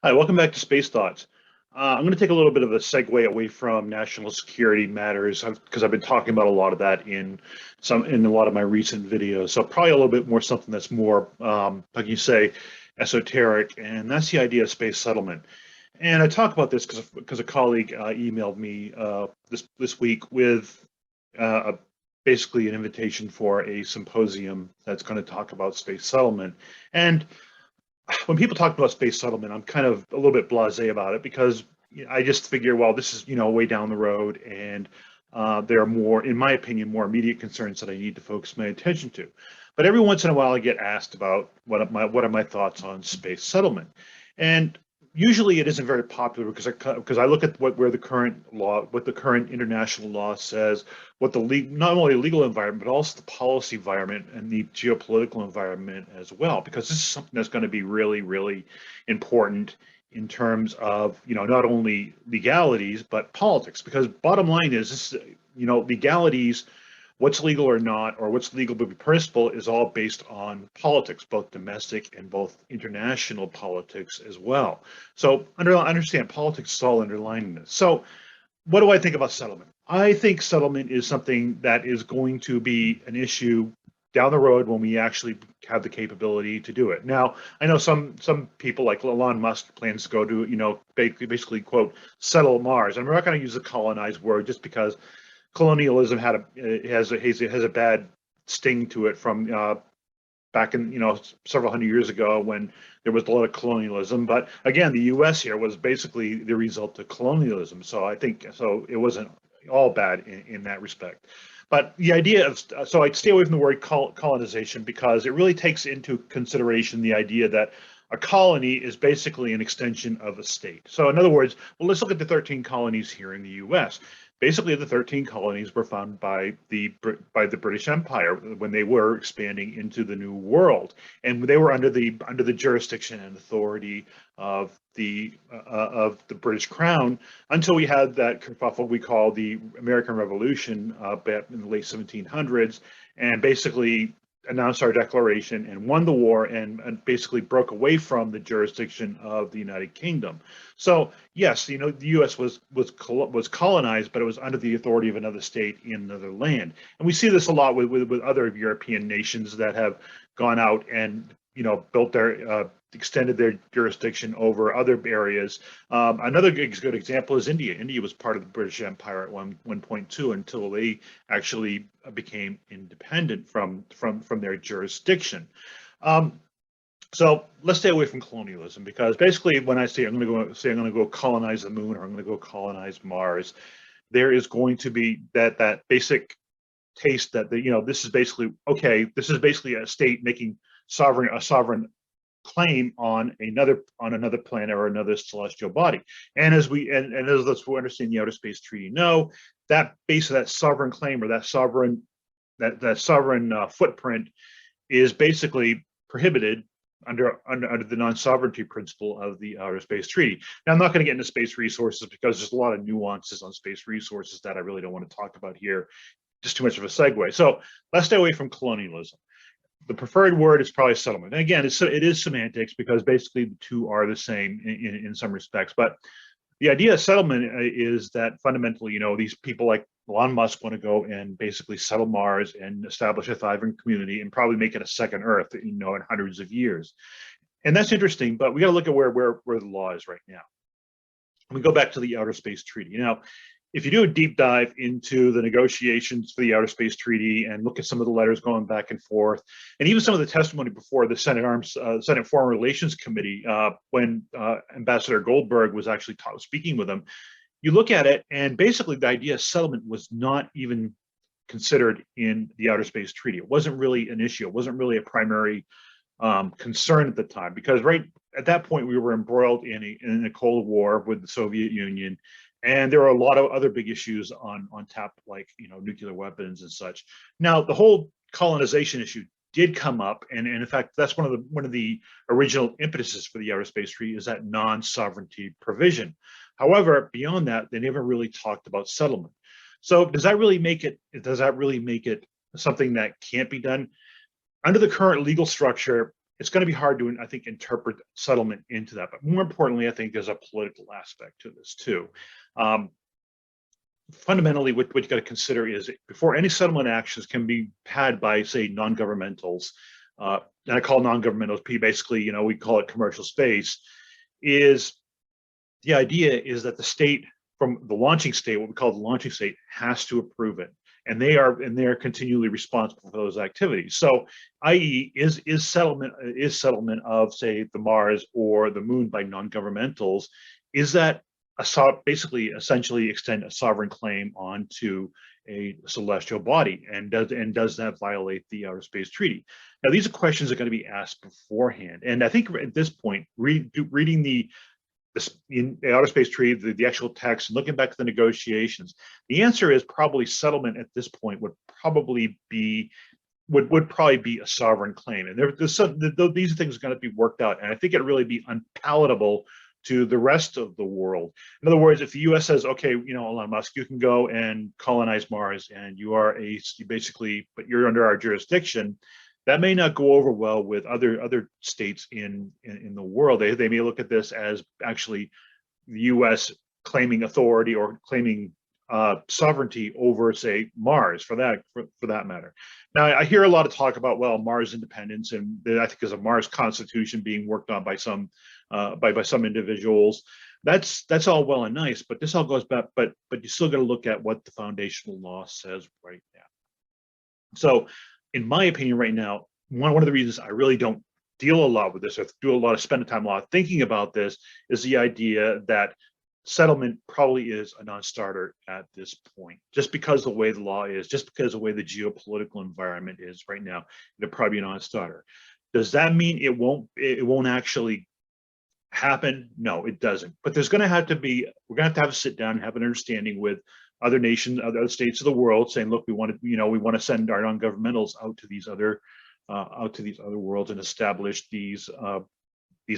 Hi, welcome back to Space Thoughts. I'm going to take a little bit of a segue away from national security matters because I've been talking about a lot of that in a lot of my recent videos. So probably a little bit more something that's more, like you say, esoteric, and that's the idea of space settlement. And I talk about this because a colleague emailed me this week with basically an invitation for a symposium that's going to talk about space settlement. And when people talk about space settlement, I'm kind of a little bit blasé about it because I just figure, well, this is way down the road, and there are more, in my opinion, more immediate concerns that I need to focus my attention to. But every once in a while, I get asked about what are my thoughts on space settlement, and usually it isn't very popular because I look at what the current international law says, what the not only legal environment but also the policy environment and the geopolitical environment as well, because this is something that's going to be really, really important in terms of not only legalities but politics. Because bottom line is this, legalities, what's legal or not, or what's legal but permissible, is all based on politics, both domestic and both international politics as well. So understand politics is all underlying this. So what do I think about settlement? I think settlement is something that is going to be an issue down the road when we actually have the capability to do it. Now, I know some people like Elon Musk plans to go to, basically quote, settle Mars. And we're not going to use the colonized word just because colonialism has a bad sting to it from back in several hundred years ago when there was a lot of colonialism. But again, the U.S. here was basically the result of colonialism, so I think it wasn't all bad in that respect. But the idea of so I'd stay away from the word colonization because it really takes into consideration the idea that a colony is basically an extension of a state. So in other words, well, let's look at the 13 colonies here in the U.S. Basically, the 13 colonies were founded by the British Empire when they were expanding into the New World, and they were under the jurisdiction and authority of the British Crown until we had that kerfuffle we call the American Revolution back in the late 1700s, and basically announced our declaration and won the war, and basically broke away from the jurisdiction of the United Kingdom. So yes, the U.S. was colonized, but it was under the authority of another state in another land. And we see this a lot with other European nations that have gone out and built their extended their jurisdiction over other areas. Another good example is India. India was part of the British Empire at one point too, until they actually became independent from their jurisdiction. So let's stay away from colonialism, because basically when I say I'm going to go colonize the moon, or I'm going to go colonize Mars, there is going to be that basic taste that this is basically okay. This is basically a state making a sovereign claim on another planet or another celestial body. And as we understand the Outer Space Treaty, know that base of that sovereign claim, or that sovereign footprint, is basically prohibited under the non-sovereignty principle of the Outer Space Treaty. Now, I'm not going to get into space resources because there's a lot of nuances on space resources that I really don't want to talk about here. Just too much of a segue. So let's stay away from colonialism. The preferred word is probably settlement. And again, it is semantics, because basically the two are the same in some respects. But the idea of settlement is that fundamentally, these people like Elon Musk want to go and basically settle Mars and establish a thriving community and probably make it a second Earth, in hundreds of years. And that's interesting, but we got to look at where the law is right now. We go back to the Outer Space Treaty. If you do a deep dive into the negotiations for the Outer Space Treaty and look at some of the letters going back and forth, and even some of the testimony before the Senate Foreign Relations Committee, when Ambassador Goldberg was actually speaking with them, you look at it, and basically the idea of settlement was not even considered in the Outer Space Treaty. It wasn't really an issue. It wasn't really a primary concern at the time, because right at that point we were embroiled in a Cold War with the Soviet Union. And there are a lot of other big issues on tap, like nuclear weapons and such. Now, the whole colonization issue did come up, and in fact, that's one of the original impetuses for the Outer Space Treaty, is that non-sovereignty provision. However, beyond that, they never really talked about settlement. So, does that really make it something that can't be done? Under the current legal structure, it's going to be hard to, I think, interpret settlement into that. But more importantly, I think there's a political aspect to this too. Fundamentally, what you got to consider is before any settlement actions can be had by, say, non-governmentals, and I call non-governmentals basically, we call it commercial space, is the idea is that the state from the launching state, what we call the launching state, has to approve it. And they are continually responsible for those activities. So, i.e., is settlement of, say, the Mars or the Moon by non-governmentals, is that basically essentially extend a sovereign claim onto a celestial body, and does that violate the Outer Space Treaty? Now, these are questions that are going to be asked beforehand, and I think at this point, reading the Outer Space Treaty, the actual text, and looking back to the negotiations, the answer is probably settlement at this point would probably be a sovereign claim, and these things are going to be worked out, and I think it'd really be unpalatable to the rest of the world. In other words, if the U.S. says, okay, Elon Musk, you can go and colonize Mars, and but you're under our jurisdiction, that may not go over well with other states in the world. They may look at this as actually the U.S. claiming authority or claiming sovereignty over, say, Mars, for that matter. Now, I hear a lot of talk about, well, Mars independence, and I think there's a Mars Constitution being worked on by some individuals. That's all well and nice, but this all goes back. But you still got to look at what the foundational law says right now. So, in my opinion, right now, one of the reasons I really don't deal a lot with this, or spend a lot thinking about this, is the idea that settlement probably is a non-starter at this point, just because the way the law is, just because the way the geopolitical environment is right now. It'll probably be a non-starter. Does that mean it won't actually happen? No, it doesn't. But we're going to have to have a sit down and have an understanding with other nations, other states of the world, saying, look, we want to send our non-governmentals out to these other worlds and establish these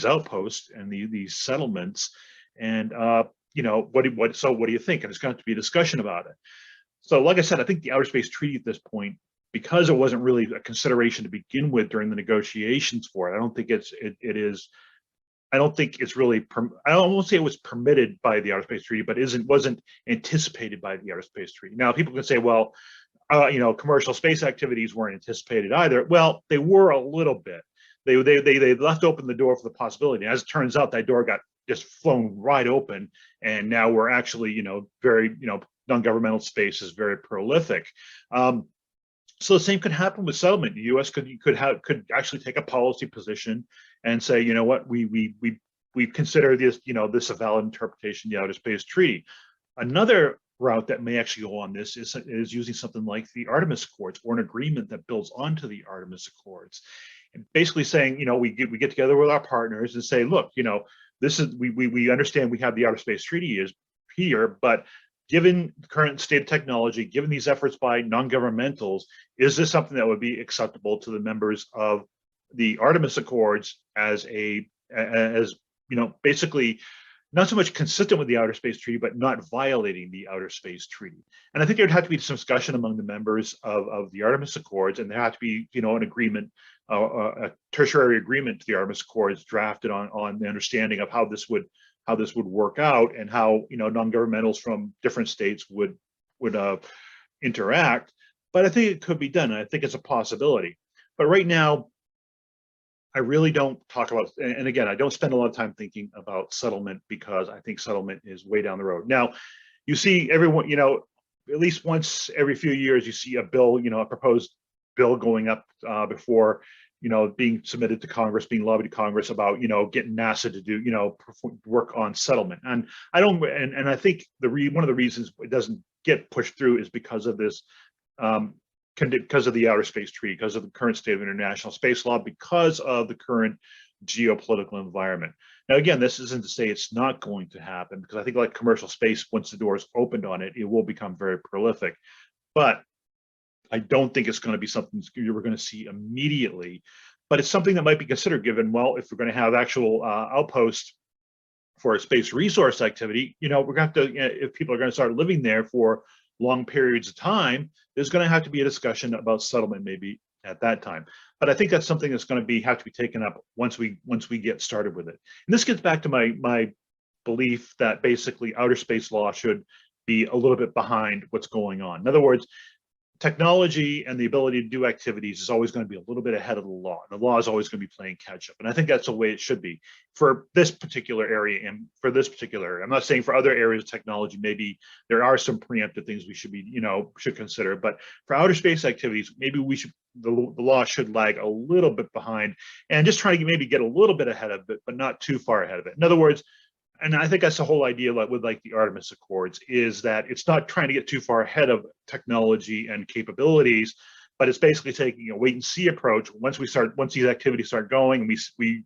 outposts and these settlements. And what do you think? And there's going to be a discussion about it. So, like I said, I think the Outer Space Treaty at this point, because it wasn't really a consideration to begin with during the negotiations for it, I don't think I don't think it's really, I won't say it was permitted by the Outer Space Treaty, but wasn't anticipated by the Outer Space Treaty. Now, people can say, well, commercial space activities weren't anticipated either. Well, they were a little bit. They left open the door for the possibility. As it turns out, that door got just flown right open, and now we're actually, very, non-governmental space is very prolific. So the same could happen with settlement. The U.S. could actually take a policy position and say, you know what, we consider this, this a valid interpretation of the Outer Space Treaty. Another route that may actually go on this is using something like the Artemis Accords, or an agreement that builds onto the Artemis Accords, and basically saying, we get together with our partners and say, look, this is we understand we have the Outer Space Treaty is here, but given the current state of technology, given these efforts by non-governmentals, is this something that would be acceptable to the members of the Artemis Accords as basically not so much consistent with the Outer Space Treaty, but not violating the Outer Space Treaty? And I think there'd have to be some discussion among the members of the Artemis Accords, and there had to be, an agreement, a tertiary agreement to the Artemis Accords drafted on the understanding of how this would work out, and how non-governmentals from different states would interact. But I think it could be done, and I think it's a possibility. But right now, I really don't talk about, and again, I don't spend a lot of time thinking about settlement, because I think settlement is way down the road. Now, you see everyone, at least once every few years, you see a bill, a proposed bill going up before, being submitted to Congress, being lobbied to Congress about, getting NASA to do, work on settlement. And I think one of the reasons it doesn't get pushed through is because of this, because of the Outer Space Treaty, because of the current state of international space law, because of the current geopolitical environment. Now, again, this isn't to say it's not going to happen, because I think, like commercial space, once the door is opened on it, it will become very prolific. But I don't think it's going to be something you're going to see immediately, but it's something that might be considered, given, well, if we're going to have actual outposts for a space resource activity, we're going to have to, if people are going to start living there for long periods of time, there's going to have to be a discussion about settlement maybe at that time. But I think that's something that's going to have to be taken up once we get started with it. And this gets back to my belief that basically outer space law should be a little bit behind what's going on. In other words, technology and the ability to do activities is always going to be a little bit ahead of the law. And the law is always going to be playing catch up. And I think that's the way it should be for this particular area and for this particular area. I'm not saying for other areas of technology, maybe there are some preemptive things we should be, should consider. But for outer space activities, maybe the law should lag a little bit behind and just try to maybe get a little bit ahead of it, but not too far ahead of it. In other words, and I think that's the whole idea with the Artemis Accords, is that it's not trying to get too far ahead of technology and capabilities, but it's basically taking a wait and see approach. Once these activities start going and we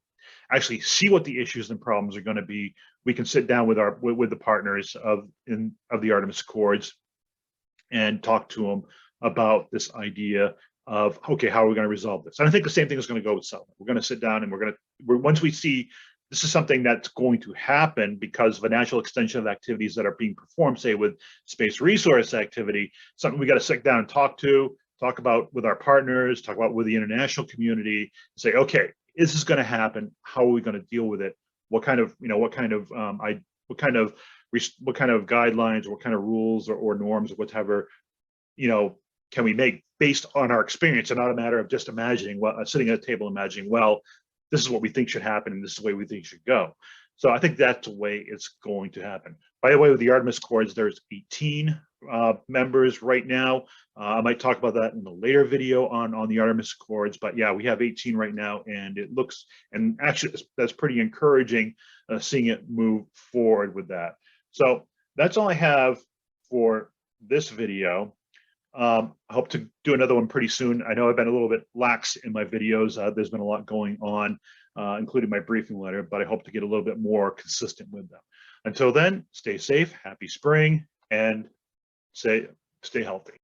actually see what the issues and problems are going to be, we can sit down with the partners of the Artemis Accords and talk to them about this idea of, okay, how are we going to resolve this? And I think the same thing is going to go with settlement. We're going to sit down and once we see this is something that's going to happen because of a natural extension of activities that are being performed, say with space resource activity, something we got to sit down and talk about with our partners, talk about with the international community, say, okay, this is going to happen. How are we going to deal with it? What kind of guidelines, or what kind of rules or norms or whatever, can we make based on our experience, and not a matter of just imagining, sitting at a table imagining, well, this is what we think should happen and this is the way we think should go. So I think that's the way it's going to happen. By the way, with the Artemis Accords, there's 18 members right now. I might talk about that in a later video on the Artemis Accords, but yeah, we have 18 right now, and it looks, and actually that's pretty encouraging, seeing it move forward with that. So that's all I have for this video. I hope to do another one pretty soon. I know I've been a little bit lax in my videos. There's been a lot going on, including my briefing letter, but I hope to get a little bit more consistent with them. Until then, stay safe, happy spring, and stay healthy.